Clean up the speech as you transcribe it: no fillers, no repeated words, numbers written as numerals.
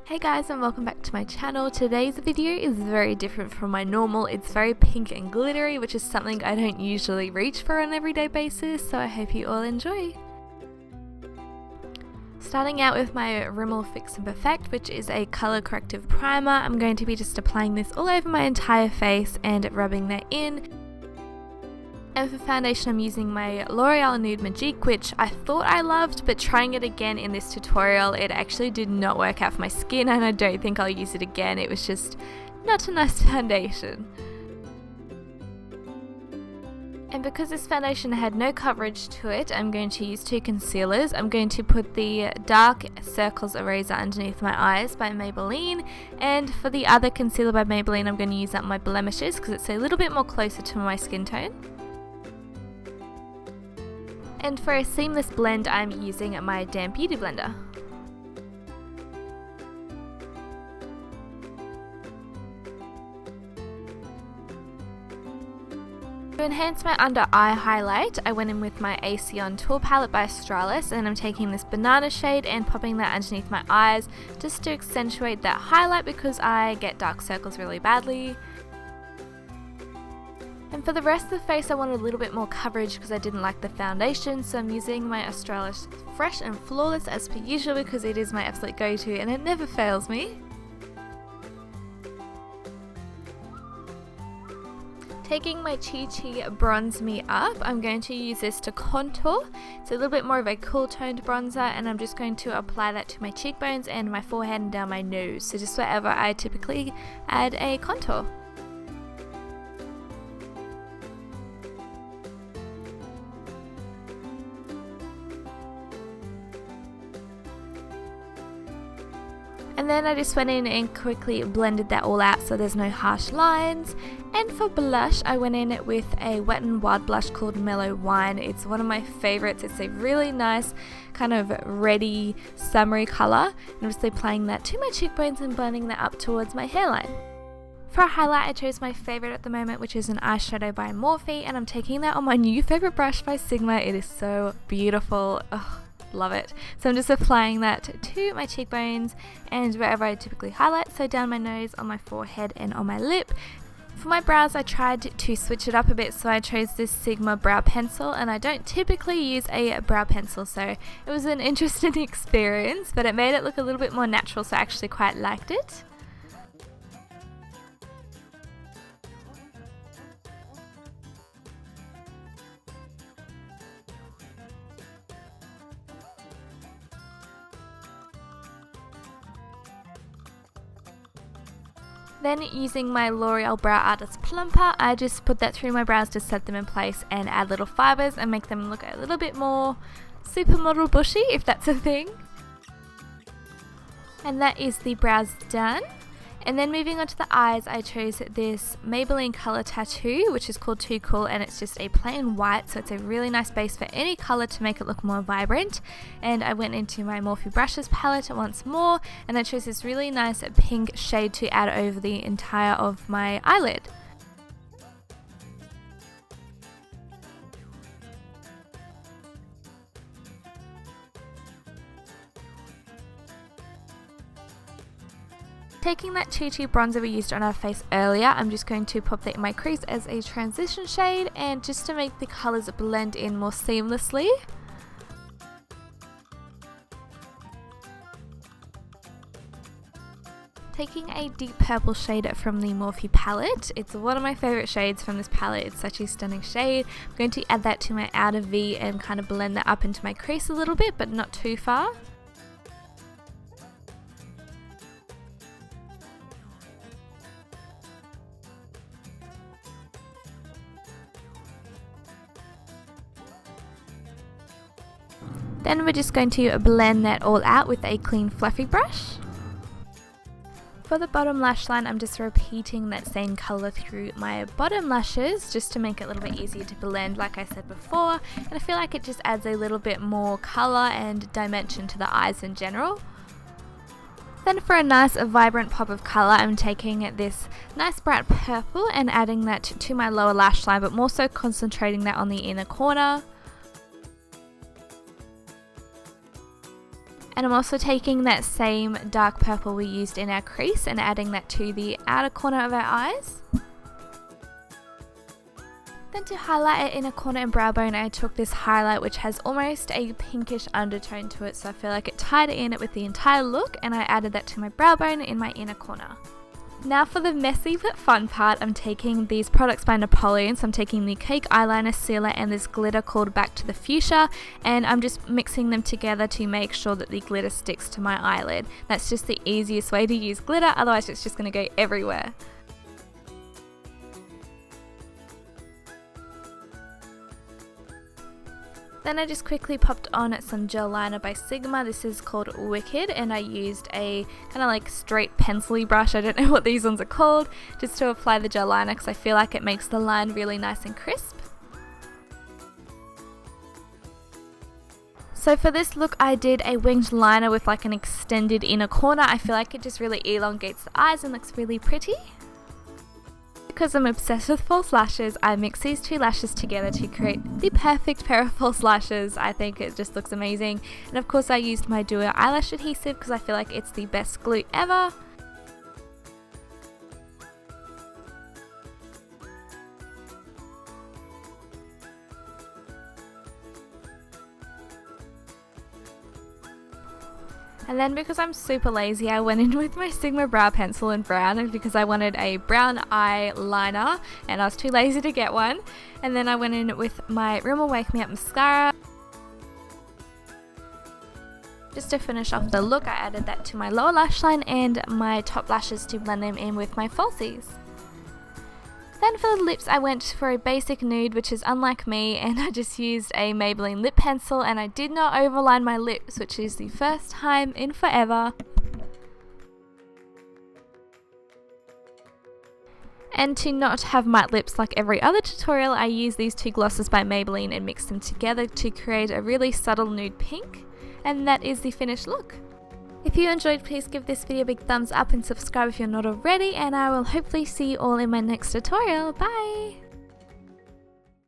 Hey guys, and welcome back to my channel. Today's video is very different from my normal. It's very pink and glittery, which is something I don't usually reach for on an everyday basis, so I hope you all enjoy. Starting out with my Rimmel Fix and Perfect, which is a color corrective primer. I'm going to be just applying this all over my entire face and rubbing that in. And for foundation, I'm using my L'Oreal Nude Magique, which I thought I loved, but trying it again in this tutorial, it actually did not work out for my skin, and I don't think I'll use it again. It was just not a nice foundation. And because this foundation had no coverage to it, I'm going to use two concealers. I'm going to put the Dark Circles Eraser underneath my eyes by Maybelline, and for the other concealer by Maybelline, I'm going to use up my blemishes because it's a little bit more closer to my skin tone. And for a seamless blend, I'm using my Damp Beauty Blender. To enhance my under eye highlight, I went in with my AC On Tour palette by Australis, and I'm taking this banana shade and popping that underneath my eyes just to accentuate that highlight because I get dark circles really badly. And for the rest of the face, I wanted a little bit more coverage because I didn't like the foundation, so I'm using my Australis Fresh and Flawless as per usual because it is my absolute go-to and it never fails me. Taking my Chi Chi Bronze Me Up, I'm going to use this to contour. It's a little bit more of a cool toned bronzer, and I'm just going to apply that to my cheekbones and my forehead and down my nose, so just wherever I typically add a contour. And then I just went in and quickly blended that all out so there's no harsh lines. And for blush, I went in with a Wet n Wild blush called Mellow Wine. It's one of my favorites. It's a really nice kind of reddy, summery color. And I'm just applying that to my cheekbones and blending that up towards my hairline. For a highlight, I chose my favorite at the moment, which is an eyeshadow by Morphe, and I'm taking that on my new favorite brush by Sigma. It is so beautiful. Oh, love it. So I'm just applying that to my cheekbones and wherever I typically highlight, so down my nose, on my forehead and on my lip. For my brows, I tried to switch it up a bit, so I chose this Sigma brow pencil, and I don't typically use a brow pencil, so it was an interesting experience, but it made it look a little bit more natural, so I actually quite liked it. Then using my L'Oreal Brow Artist Plumper, I just put that through my brows to set them in place and add little fibers and make them look a little bit more supermodel bushy, if that's a thing. And that is the brows done. And then moving on to the eyes, I chose this Maybelline Color Tattoo, which is called Too Cool, and it's just a plain white, so it's a really nice base for any color to make it look more vibrant. And I went into my Morphe Brushes palette once more, and I chose this really nice pink shade to add over the entire of my eyelid. Taking that Chi Chi bronzer we used on our face earlier, I'm just going to pop that in my crease as a transition shade, and just to make the colours blend in more seamlessly. Taking a deep purple shade from the Morphe palette. It's one of my favourite shades from this palette. It's such a stunning shade. I'm going to add that to my outer V and kind of blend that up into my crease a little bit, but not too far. Then we're just going to blend that all out with a clean fluffy brush. For the bottom lash line, I'm just repeating that same colour through my bottom lashes just to make it a little bit easier to blend, like I said before, and I feel like it just adds a little bit more colour and dimension to the eyes in general. Then for a nice vibrant pop of colour, I'm taking this nice bright purple and adding that to my lower lash line, but more so concentrating that on the inner corner. And I'm also taking that same dark purple we used in our crease and adding that to the outer corner of our eyes. Then to highlight our inner corner and brow bone, I took this highlight which has almost a pinkish undertone to it, so I feel like it tied in it with the entire look, and I added that to my brow bone in my inner corner. Now for the messy but fun part, I'm taking these products by Napoleon. So I'm taking the Cake Eyeliner Sealer and this glitter called Back to the Fuchsia, and I'm just mixing them together to make sure that the glitter sticks to my eyelid. That's just the easiest way to use glitter, otherwise it's just going to go everywhere. Then I just quickly popped on some gel liner by Sigma. This is called Wicked, and I used a kind of like straight pencil-y brush, I don't know what these ones are called, just to apply the gel liner because I feel like it makes the line really nice and crisp. So for this look I did a winged liner with like an extended inner corner. I feel like it just really elongates the eyes and looks really pretty. Because I'm obsessed with false lashes, I mix these two lashes together to create the perfect pair of false lashes. I think it just looks amazing. And of course I used my Duo eyelash adhesive because I feel like it's the best glue ever. And then because I'm super lazy, I went in with my Sigma brow pencil in brown because I wanted a brown eye liner and I was too lazy to get one. And then I went in with my Rimmel Wake Me Up mascara. Just to finish off the look, I added that to my lower lash line and my top lashes to blend them in with my falsies. Then for the lips, I went for a basic nude, which is unlike me, and I just used a Maybelline lip pencil, and I did not overline my lips, which is the first time in forever. And to not have matte lips like every other tutorial, I used these two glosses by Maybelline and mixed them together to create a really subtle nude pink, and that is the finished look. If you enjoyed, please give this video a big thumbs up and subscribe if you're not already, and I will hopefully see you all in my next tutorial. Bye!